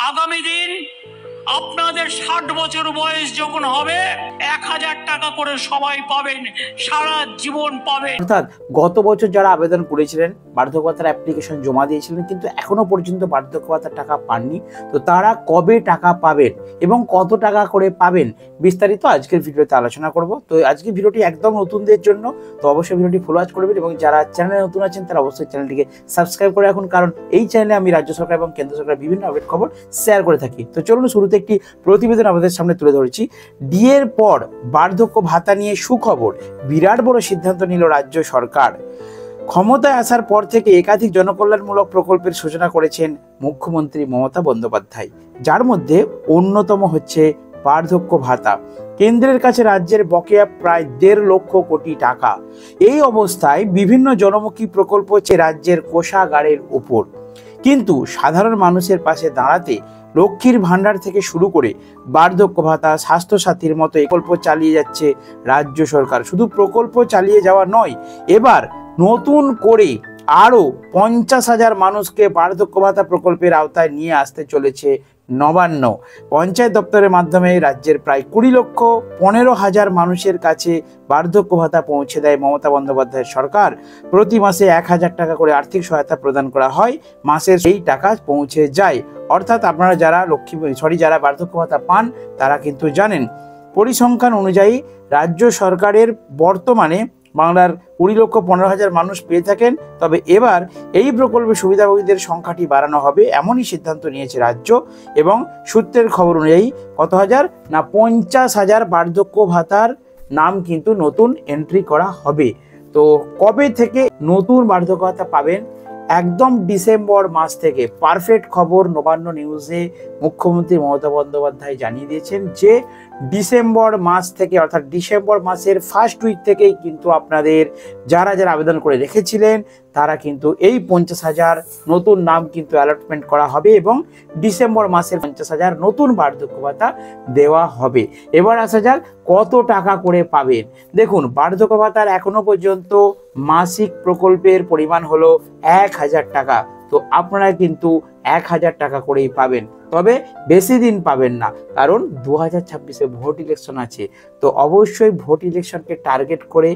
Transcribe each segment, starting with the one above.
আগামী দিন আপনাদের 60 বছর বয়স যখন হবে 1000 টাকা করে সবাই পাবেন, সারা জীবন পাবেন। অর্থাৎ গত বছর যারা আবেদন করেছিলেন বার্ধক্য ভাতার অ্যাপ্লিকেশন জমা দিয়েছিলেন কিন্তু এখনো পর্যন্ত বার্ধক্য ভাতার টাকা পাননি, তো তারা কবে টাকা পাবেন এবং কত টাকা করে পাবেন বিস্তারিত আজকের ভিডিওতে আলোচনা করব। তো আজকের ভিডিওটি একদম নতুনদের জন্য, তো অবশ্যই ভিডিওটি ফলো করবেন এবং যারা চ্যানেলে নতুন আছেন তারা অবশ্যই চ্যানেলটিকে সাবস্ক্রাইব করে রাখুন, কারণ এই চ্যানেলে আমি রাজ্য সরকার এবং কেন্দ্র সরকার বিভিন্ন আপডেট খবর শেয়ার করে থাকি। তো চলুন শুরুতে একটি প্রতিবেদন আমাদের সামনে তুলে ধরেছি। ডিএর পর বার্ধক্য ভাতা নিয়ে সুখবর, বিরাট বড় সিদ্ধান্ত নিল রাজ্য সরকার। ক্ষমতায় আসার পর থেকে একাধিক জনকল্যাণমূলক প্রকল্পের সূচনা করেছেন মুখ্যমন্ত্রী মমতা বন্দ্যোপাধ্যায়, যার মধ্যে অন্যতম হচ্ছে বার্ধক্য ভাতা। কেন্দ্রের কাছে রাজ্যের বকেয়া প্রায় 1.5 লক্ষ কোটি টাকা। এই অবস্থায় বিভিন্ন জনমুখী প্রকল্প হচ্ছে রাজ্যের কোষাগারের উপর, কিন্তু সাধারণ মানুষের পাশে দাঁড়াতে লক্ষ্মীর ভাণ্ডার থেকে শুরু করে বার্ধক্য ভাতা, স্বাস্থ্যসাথীর মতো প্রকল্প চালিয়ে যাচ্ছে রাজ্য সরকার। শুধু প্রকল্প চালিয়ে যাওয়া নয়, এবার নতুন করে আরও 50,000 মানুষকে বার্ধক্য ভাতা প্রকল্পের আওতায় নিয়ে আসতে চলেছে নবান্ন। পঞ্চায়েত দপ্তরের মাধ্যমে রাজ্যের প্রায় 20,15,000 মানুষের কাছে বার্ধক্য ভাতা পৌঁছে দেয় মমতা বন্দ্যোপাধ্যায়ের সরকার। প্রতি মাসে 1,000 টাকা করে আর্থিক সহায়তা প্রদান করা হয়, মাসের সেই টাকা পৌঁছে যায়। অর্থাৎ আপনারা যারা যারা বার্ধক্য ভাতা পান তারা কিন্তু জানেন, পরিসংখ্যান অনুযায়ী রাজ্য সরকারের বর্তমানে বাংলার 20,15,000 মানুষ পেয়ে থাকেন। তবে এবার এই প্রকল্পের সুবিধাভোগীদের সংখ্যাটি বাড়ানো হবে, এমনই সিদ্ধান্ত নিয়েছে রাজ্য। এবং সূত্রের খবর অনুযায়ী কত হাজার না 50,000 বার্ধক্য ভাতার নাম কিন্তু নতুন এন্ট্রি করা হবে। তো কবে থেকে নতুন বার্ধক্য ভাতা পাবেন? একদম ডিসেম্বর মাস থেকে। পারফেক্ট খবর নবান্ন নিউজে মুখ্যমন্ত্রী মমতা বন্দ্যোপাধ্যায় জানিয়ে দিয়েছেন যে ডিসেম্বর মাস থেকে, অর্থাৎ ডিসেম্বর মাসের ফার্স্ট উইক থেকেই কিন্তু আপনাদের যারা আবেদন করে রেখেছিলেন তারা কিন্তু এই 50,000 নতুন নাম কিন্তু অ্যালটমেন্ট করা হবে এবং ডিসেম্বর মাসের 50,000 নতুন বার্ধক্য ভাতা দেওয়া হবে। এবার আসা যাক কত টাকা করে পাবেন। দেখুন, বার্ধক্য ভাতার এখনো পর্যন্ত মাসিক প্রকল্পের পরিমাণ হলো 1,000 টাকা। তো আপনারা কিন্তু 1,000 টাকা করেই পাবেন, তবে বেশি দিন পাবেন না, কারণ 2026-এ ভোট ইলেকশন আছে। তো অবশ্যই ভোট ইলেকশনকে টার্গেট করে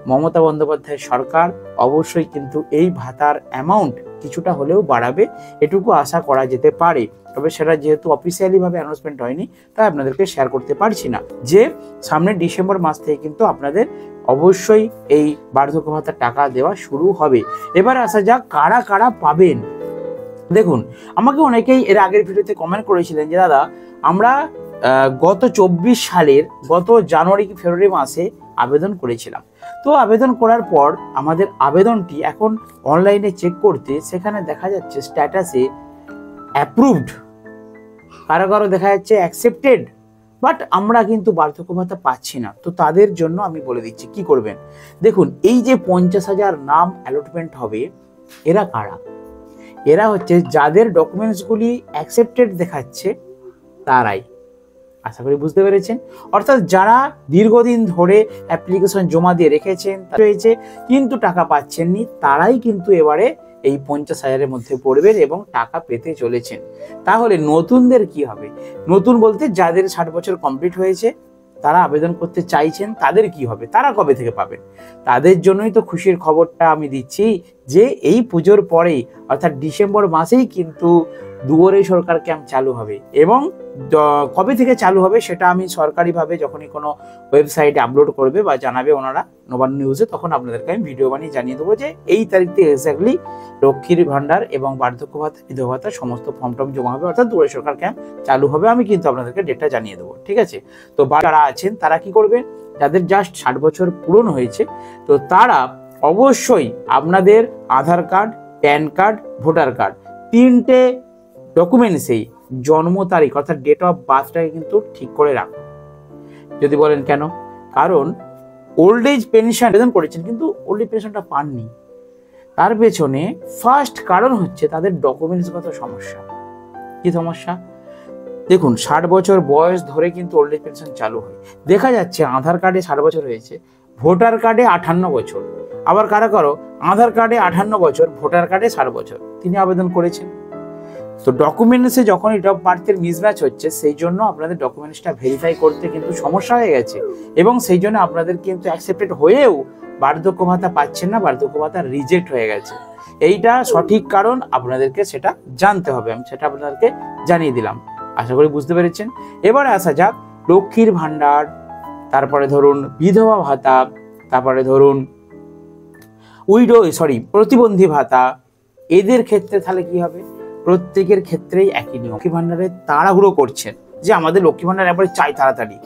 মমতা বন্দ্যোপাধ্যায় সরকার অবশ্যই কিন্তু এই ভাতার অ্যামাউন্ট কিছুটা হলেও বাড়াবে, এটুকু আশা করা যেতে পারে। তবে সেটা যেহেতু অফিসিয়ালি ভাবে অ্যানাউন্সমেন্ট হয়নি তাই আপনাদেরকে শেয়ার করতে পারছি না। যে সামনে ডিসেম্বর মাস থেকে কিন্তু আপনাদের অবশ্যই এই বার্ধক্য ভাতার টাকা দেওয়া শুরু হবে। এবার আসা যাক কারা কারা পাবেন। দেখুন, আমাকে অনেকেই এর আগের ভিডিওতে কমেন্ট করেছিলেন যে দাদা আমরা গত 24 সালের গত জানুয়ারি কি ফেব্রুয়ারি মাসে আবেদন করেছিলাম, তো আবেদন করার পর আমাদের আবেদনটি এখন অনলাইনে চেক করতে সেখানে দেখা যাচ্ছে স্ট্যাটাসে অ্যাপ্রুভড, কারো কারো দেখা যাচ্ছে অ্যাকসেপ্টেড, বাট আমরা কিন্তু বার্ধক্য ভাতা পাচ্ছি না। তো তাদের জন্য আমি বলে দিচ্ছি কি করবেন। দেখুন, এই যে 50,000 নাম অ্যালটমেন্ট হবে, এরা কারা? এরা হচ্ছে যাদের ডকুমেন্টসগুলি অ্যাকসেপ্টেড দেখাচ্ছে তারাই। আশা করি বুঝতে পেরেছেন। অর্থাৎ যারা দীর্ঘদিন ধরে অ্যাপ্লিকেশন জমা দিয়ে রেখেছেন রয়েছে কিন্তু টাকা পাচ্ছেননি, তারাই কিন্তু এবারে এই 50,000-এর মধ্যে পড়বেন এবং টাকা পেতে চলেছেন। তাহলে নতুনদের কি হবে? নতুন বলতে যাদের 60 বছর কমপ্লিট হয়েছে তারা আবেদন করতে চাইছেন, তাদের কি হবে? তারা কবে থেকে পাবেন? তাদের জন্যই তো খুশির খবরটা আমি দিচ্ছি যে এই পুজোর পরেই, অর্থাৎ ডিসেম্বর মাসেই কিন্তু দুয়ারে সরকার ক্যাম্প চালু হবে। এবং কবে থেকে চালু হবে সেটা আমি সরকারিভাবে যখনই কোনো ওয়েবসাইটে আপলোড করবে বা জানাবে ওনারা নবান্ন নিউজে, তখন আপনাদেরকে আমি ভিডিও বানিয়ে জানিয়ে দেবো যে এই তারিখ থেকে এক্স্যাক্টলি লক্ষ্মীর ভাণ্ডার এবং বার্ধক্য ভাতা, বিধবা ভাতা সমস্ত ফর্ম টর্ম জমা হবে, অর্থাৎ দুয়ারে সরকার ক্যাম্প চালু হবে। আমি কিন্তু আপনাদেরকে ডেটটা জানিয়ে দেবো, ঠিক আছে? তো যারা আছেন তারা কি করবেন? যাদের জাস্ট 60 বছর পূরণ হয়েছে তো তারা অবশ্যই আপনাদের Aadhaar card, PAN card, voter card, 3টে ডকুমেন্টসেই জন্ম তারিখ অর্থাৎ ডেট অফ বার্থটাকে কিন্তু ঠিক করে রাখুন। যদি বলেন কেন? কারণ ওল্ড এজ পেনশন আবেদন করেছেন কিন্তু ওল্ড এজ পেনশনটা পাননি, তার পেছনে ফার্স্ট কারণ হচ্ছে তাদের ডকুমেন্টসগত সমস্যা। কি সমস্যা? দেখুন, 60 বছর বয়স ধরে কিন্তু ওল্ড এজ পেনশন চালু হয়। দেখা যাচ্ছে আধার কার্ডে 60 বছর হয়েছে, ভোটার কার্ডে 58 বছর, আবার কারো আধার কার্ডে 58 বছর, ভোটার কার্ডে 60 বছর তিনি আবেদন করেছেন। তো ডকুমেন্টসে যখন ডেট অফ বার্থের মিসম্যাচ হচ্ছে, সেই জন্য আপনাদের ডকুমেন্টসটা ভেরিফাই করতে কিন্তু সমস্যা হয়ে গেছে, এবং সেই জন্য আপনাদের কিন্তু অ্যাকসেপ্টেড হয়েও বার্ধক্য ভাতা পাচ্ছেন না, বার্ধক্য ভাতা রিজেক্ট হয়ে গেছে। এইটা সঠিক কারণ, আপনাদেরকে সেটা জানতে হবে, আমি সেটা আপনাদেরকে জানিয়ে দিলাম। আশা করি বুঝতে পেরেছেন। এবারে আসা যাক লক্ষ্মীর ভান্ডার, তারপরে ধরুন বিধবা ভাতা, তারপরে ধরুন প্রতিবন্ধী ভাতা, এদের ক্ষেত্রে তাহলে কি হবে? প্রত্যেকের ক্ষেত্রেই একই নিয়ম। লক্ষ্মী ভান্ডারে তাড়াহুড়ো করছেন যে আমাদের লক্ষ্মী ভান্ডার একবারে চাই তাড়াতাড়ি,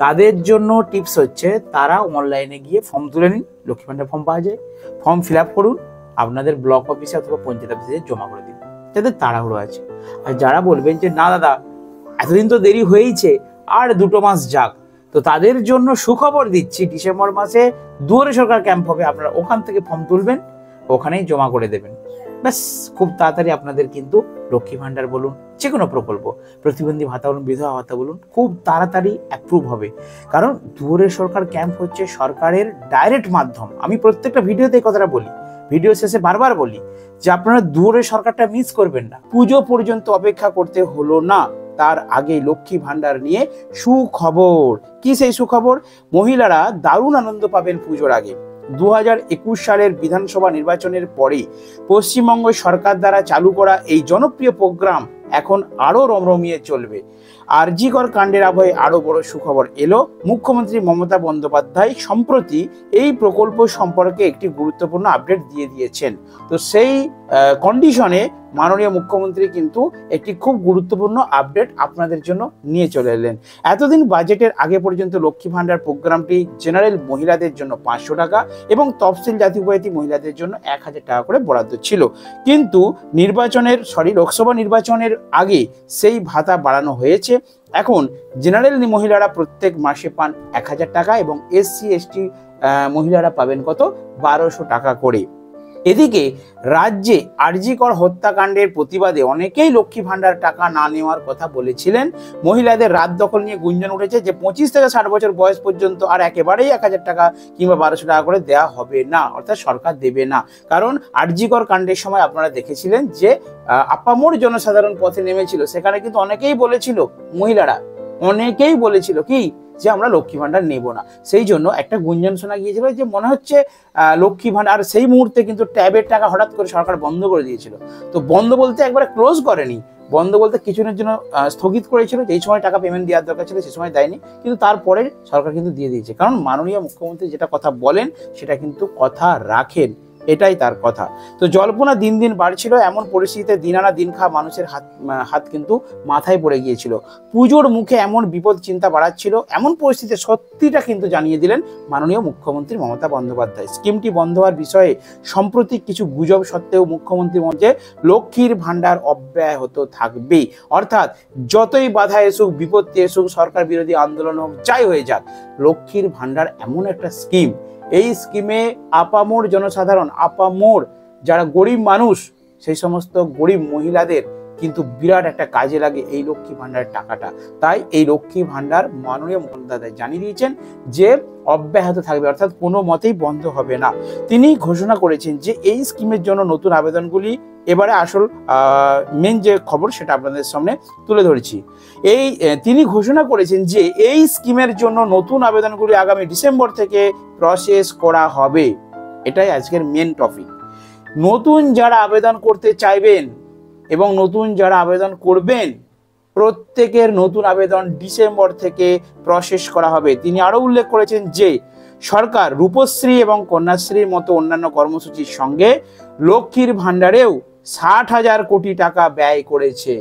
তাদের জন্য টিপস হচ্ছে তারা অনলাইনে গিয়ে ফর্ম তুলে নিন। লক্ষ্মী ভান্ডার ফর্ম পাওয়া যায়, ফর্ম ফিল আপ করুন, আপনাদের ব্লক অফিসে অথবা পঞ্চায়েত অফিসে জমা করে দিন, যাদের তাড়াহুড়ো আছে। আর যারা বলবেন যে না দাদা এতদিন তো দেরি হয়েইছে, আর 2 মাস যাক, তো তাদের জন্য সুখবর দিচ্ছি, ডিসেম্বর মাসে দুয়ারে সরকার ক্যাম্প হবে, আপনারা ওখান থেকে ফর্ম তুলবেন, ওখানেই জমা করে দেবেন, ব্যাস খুব তাড়াতাড়ি আপনাদের কিন্তু লক্ষ্মী ভান্ডার বলুন, যে কোনো প্রকল্প, প্রতিবন্ধী ভাতা বলুন, বিধবা ভাতা বলুন, খুব তাড়াতাড়ি অ্যাপ্রুভ হবে। কারণ দুয়ারে সরকার ক্যাম্প হচ্ছে সরকারের ডাইরেক্ট মাধ্যম। আমি প্রত্যেকটা ভিডিওতে এই কথাটা বলি, ভিডিও শেষে বারবার বলি যে আপনারা দুয়ারে সরকারটা মিস করবেন না। পুজো পর্যন্ত অপেক্ষা করতে হলো না, তার আগে লক্ষ্মী ভান্ডার নিয়ে সুখবর। কি সেই সুখবর? মহিলারা দারুণ আনন্দ পাবেন পুজোর আগে। 2021 সালের বিধানসভা নির্বাচনের পরে পশ্চিমবঙ্গ সরকার দ্বারা চালু করা এই জনপ্রিয় প্রোগ্রাম এখন আরো রমরমিয়ে চলবে। আরজিকর কাণ্ডের আবহে আরো বড় সুখবর এলো। মুখ্যমন্ত্রী মমতা বন্দ্যোপাধ্যায় সম্প্রতি এই প্রকল্প সম্পর্কে একটি গুরুত্বপূর্ণ আপডেট দিয়ে দিয়েছেন। তো সেই কন্ডিশনে মাননীয় মুখ্যমন্ত্রী কিন্তু একটি খুব গুরুত্বপূর্ণ আপডেট আপনাদের জন্য নিয়ে চলে এলেন। এতদিন বাজেটের আগে পর্যন্ত লক্ষ্মী ভান্ডার প্রোগ্রামটি জেনারেল মহিলাদের জন্য 500 টাকা এবং তফসিল জাতি উপজাতি মহিলাদের জন্য 1000 টাকা করে বরাদ্দ ছিল। কিন্তু লোকসভা নির্বাচনের আগে সেই ভাতা বাড়ানো হয়েছে। এখন জেনারেল মহিলারা প্রত্যেক মাসে পান 1000 টাকা এবং SC ST মহিলারা পাবেন কত? 1200 টাকা করে। এদিকে রাজ্যে আরজিকর হত্যাকাণ্ডের প্রতিবাদে অনেকেই লক্ষ্মী ভান্ডার টাকা না নেওয়ার কথা বলেছিলেন। মহিলাদের রাত দখল নিয়ে গুঞ্জন উঠেছে যে 25 থেকে 60 বছর বয়স পর্যন্ত আর একেবারেই 1000 টাকা কিংবা 1200 টাকা করে দেওয়া হবে না, অর্থাৎ সরকার দেবে না। কারণ আরজিকর কাণ্ডের সময় আপনারা দেখেছিলেন যে আপামর জনসাধারণ পথে নেমেছিল, সেখানে কিন্তু অনেকেই বলেছিল, মহিলারা অনেকেই বলেছিল কি যে আমরা লক্ষ্মী ভান্ডার নেব না। সেই জন্য একটা গুঞ্জন শোনা গিয়েছিল যে মনে হচ্ছে লক্ষ্মী ভান্ডার, আর সেই মুহূর্তে কিন্তু ট্যাবের টাকা হঠাৎ করে সরকার বন্ধ করে দিয়েছিল। তো বন্ধ বলতে একবারে ক্লোজ করেনি, বন্ধ বলতে কিছুদিনের জন্য স্থগিত করেছিল, যেই সময় টাকা পেমেন্ট দেওয়ার দরকার ছিল সে সময় দেয়নি, কিন্তু তারপরে সরকার কিন্তু দিয়ে দিয়েছে। কারণ মাননীয় মুখ্যমন্ত্রী যেটা কথা বলেন সেটা কিন্তু কথা রাখেন, এটাই তার কথা। তো জল্পনা দিন দিন বাড়ছিল, এমন পরিস্থিতিতে দিন আনা দিন খাওয়া মানুষের হাত কিন্তু মাথায় পড়ে গিয়েছিল। পুজোর মুখে এমন বিপদ চিন্তা বাড়াচ্ছিল, এমন পরিস্থিতিতে সত্যিটা কিন্তু জানিয়ে দিলেন মাননীয় মুখ্যমন্ত্রী মমতা বন্দ্যোপাধ্যায়। স্কিমটি বন্ধ হওয়ার বিষয়ে সম্প্রতি কিছু গুজব সত্ত্বেও মুখ্যমন্ত্রীর মধ্যে লক্ষ্মীর ভান্ডার অব্যাহত থাকবেই। অর্থাৎ যতই বাধা এসুক, বিপত্তি এসুক, সরকার বিরোধী আন্দোলন হোক, যাই হয়ে যাক, লক্ষ্মীর ভান্ডার এমন একটা স্কিম, এই স্কিমে আপামর জনসাধারণ, আপামর যারা গরিব মানুষ, সেই সমস্ত গরিব মহিলাদের কিন্তু বিরাট একটা কাজে লাগে এই লক্ষ্মী ভান্ডারের টাকাটা। তাই এই লক্ষ্মী ভান্ডার মাননীয় মুখ্যমন্ত্রী জানিয়ে দিয়েছেন যে অব্যাহত থাকবে, অর্থাৎ কোনো মতেই বন্ধ হবে না। তিনি ঘোষণা করেছেন যে এই স্কিমের জন্য নতুন আবেদনগুলি, এবারে আসল মেন যে খবর সেটা আপনাদের সামনে তুলে ধরেছি। তিনি ঘোষণা করেছেন যে এই স্কিমের জন্য নতুন আবেদনগুলি আগামী ডিসেম্বর থেকে প্রসেস করা হবে। এটাই আজকের মেন টপিক। নতুন যারা আবেদন করতে চাইবেন এবং নতুন যারা আবেদন করবেন, প্রত্যেকের নতুন আবেদন ডিসেম্বর থেকে প্রসেস করা হবে। তিনি আরো উল্লেখ করেছেন যে সরকার রূপশ্রী এবং কন্যাশ্রীর মতো অন্যান্য কর্মসূচির সঙ্গে লক্ষ্মীর ভান্ডারেও 60,000 কোটি টাকা ব্যয় করেছে।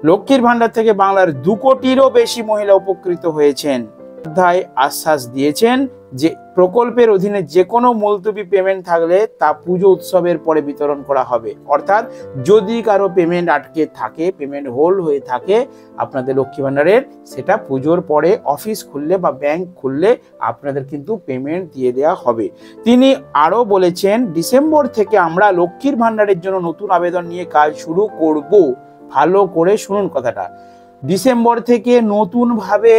লক্ষ্মীর ভান্ডার থেকে বাংলার 2 কোটিরও বেশি মহিলা উপকৃত হয়েছেন। আশ্বাস দিয়েছেন যে প্রকল্পের অধীনে যে কোনো মুলতবি পেমেন্ট থাকলে তা পুজো উৎসবের পরে বিতরণ করা হবে। অর্থাৎ যদি কারো পেমেন্ট আটকে থাকে, পেমেন্ট হোল্ড হয়ে থাকে আপনাদের লক্ষ্মী ভান্ডারের, সেটা পুজোর পরে অফিস খুললে বা ব্যাংক খুললে আপনাদের কিন্তু পেমেন্ট দিয়ে দেওয়া হবে। তিনি আরো বলেছেন ডিসেম্বর থেকে আমরা লক্ষ্মীর ভান্ডারের জন্য নতুন আবেদন নিয়ে কাজ শুরু করব। ভালো করে শুনুন কথাটা, ডিসেম্বর থেকে নতুন ভাবে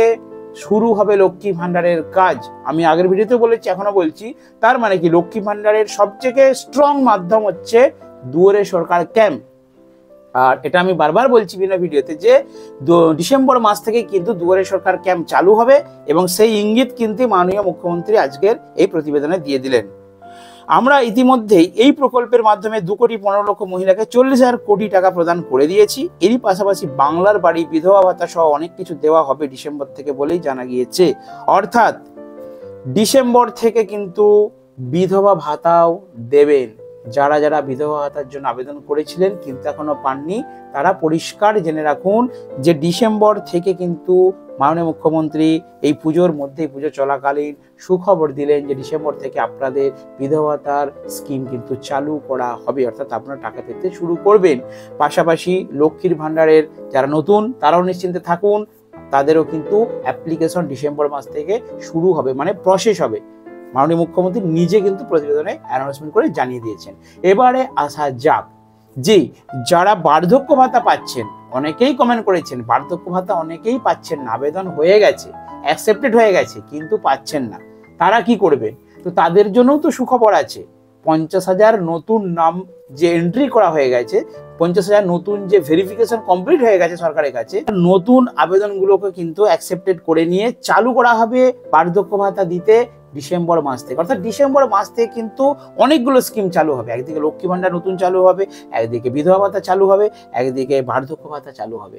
শুরু হবে লক্ষ্মী ভান্ডারের কাজ। আমি আগের ভিডিওতে বলেছি, এখনো বলছি, তার মানে কি লক্ষ্মী ভান্ডারের সবচেয়ে স্ট্রং মাধ্যম হচ্ছে দুয়ারে সরকার ক্যাম্প। আর এটা আমি বারবার বলছি বিভিন্ন ভিডিওতে যে ডিসেম্বর মাস থেকে কিন্তু দুয়ারে সরকার ক্যাম্প চালু হবে এবং সেই ইঙ্গিত কিন্তু মাননীয় মুখ্যমন্ত্রী আজকের এই প্রতিবেদনে দিয়ে দিলেন। আমরা ইতিমধ্যেই এই প্রকল্পের মাধ্যমে 2,15,00,000 মহিলাকে 40,000 কোটি টাকা প্রদান করে দিয়েছি। এরই পাশাপাশি বাংলার বাড়ি, বিধবা ভাতা সহ অনেক কিছু দেওয়া হবে ডিসেম্বর থেকে বলেই জানা গিয়েছে। অর্থাৎ ডিসেম্বর থেকে কিন্তু বিধবা ভাতাও দেবেন। যারা যারা বিধবা ভাতার জন্য আবেদন করেছিলেন কিন্তু এখনো পাননি, তারা পরিষ্কার জেনে রাখুন যে ডিসেম্বর থেকে কিন্তু মাননীয় মুখ্যমন্ত্রী এই পুজোর মধ্যে, পুজো চলাকালীন সুখবর দিলেন যে ডিসেম্বর থেকে আপনাদের বিধবা ভাতার স্কিম কিন্তু চালু করা হবে, অর্থাৎ আপনারা টাকা পেতে শুরু করবেন। পাশাপাশি লক্ষ্মীর ভাণ্ডারের যারা নতুন তারাও নিশ্চিন্তে থাকুন, তাদেরও কিন্তু অ্যাপ্লিকেশন ডিসেম্বর মাস থেকে শুরু হবে, মানে প্রসেস হবে। মাননীয় মুখ্যমন্ত্রী নিজে কিন্তু প্রতিবেদনে অ্যানাউন্সমেন্ট করে জানিয়ে দিয়েছেন। এবারে আসা যাক যে যারা বার্ধক্য ভাতা পাচ্ছেন, অনেকেই কমেন্ট করেছেন বার্ধক্য ভাতা অনেকেই পাচ্ছেন না, আবেদন হয়ে গেছে, অ্যাকসেপ্টেড হয়ে গেছে কিন্তু পাচ্ছেন না, তারা কি করবেন? তো তাদের জন্যও তো সুখবর আছে। 50,000 নতুন নাম যে এন্ট্রি করা হয়ে গেছে, 50,000 নতুন যে ভেরিফিকেশন কমপ্লিট হয়ে গেছে সরকারের কাছে, নতুন আবেদনগুলোকে কিন্তু অ্যাকসেপ্টেড করে নিয়ে চালু করা হবে বার্ধক্য ভাতা দিতে ডিসেম্বর মাস থেকে। অর্থাৎ ডিসেম্বর মাস থেকে কিন্তু অনেকগুলো স্কিম চালু হবে। একদিকে লক্ষ্মী ভাণ্ডার নতুন চালু হবে, একদিকে বিধবা ভাতা চালু হবে, একদিকে বার্ধক্য ভাতা চালু হবে।